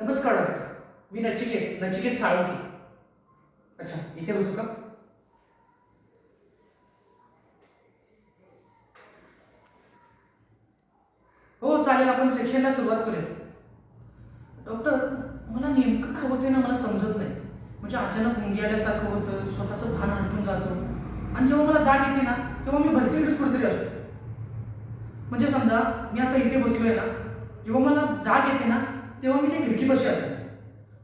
नमस्कार डॉक्टर. मी नचिकेत साळुंखे. अच्छा, इथे बसू का? हो चालेल, आपण सेक्शनला सुरुवात करूया. डॉक्टर, मला नेमकं काय होते ना मला समजत नाही. म्हणजे अचानक मुंगी आल्यासारखं होतं, स्वतःचं भान हटून जातो आणि जेव्हा मला जाग येते ना तेव्हा मी भलतीकडेच कुठेतरी असतो. म्हणजे समजा मी आता इथे बसलोय ना, जेव्हा मला जाग येते ना तेव्हा मी त्या खिडकीपाशी असतो.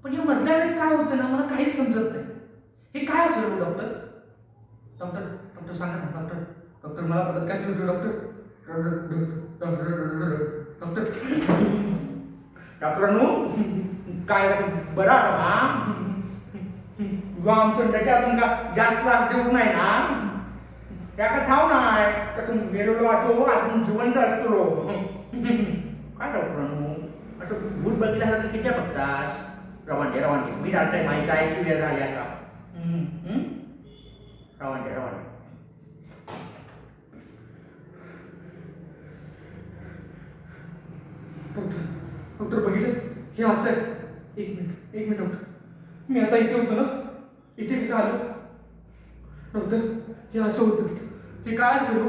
पण या मधल्या वेळेत काय होतं ना मला काहीच समजत नाही. हे काय असेल हो डॉक्टर? डॉक्टर डॉक्टर सांगा ना डॉक्टर. डॉक्टर मला परत काय होतं डॉक्टर? डॉक्टर डॉक्टरांनो, काय बरं आता ना? आमच्या त्याच्यातून का जास्त त्रास देऊ नाही ना? त्याका ठाव नाही त्यातून गेलेलो आतो अजून जिवंत असतो. काय डॉक्टरांनो, असं भूत बघितल्यासारखं किती बघतास? रवांडे मी जाणतोय माहिती आहे की वेळ झाली असा. रवांडे डॉक्टर बघितलं हे असं आहे. एक मिनिट डॉक्टर. मी आता इथे होतो ना, इथे कसं आलो? डॉक्टर हे असं होतं. हे काय असेल हो?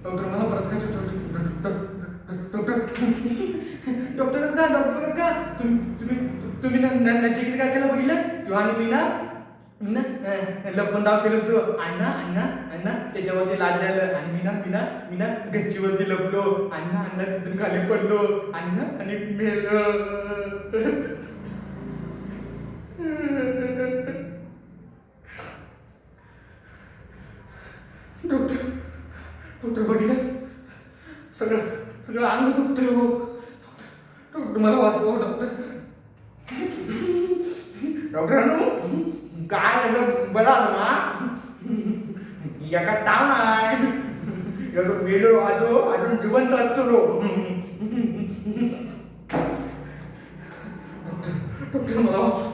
डॉक्टर मला परत काय डॉक्टर काका तुम्ही नचिकेत काय केलं बघितलं? किंवा आणि मी ना लपन डाव केलं होतं. अण्णा त्याच्यावरती लाट झालं आणि मी ना गच्चीवरती लपलो. अण्णा तिथून खाली पडलो. आणि मेलं. डॉक्टर बघितलं सगळं अंग दुखतंय हो. डॉक्टर मला वाचवा डॉक्टरांनो, काय कसं बरं असं ना? एका टाव नाही मेलो अजून जिवंत असतो. डॉक्टर मला वाचवा.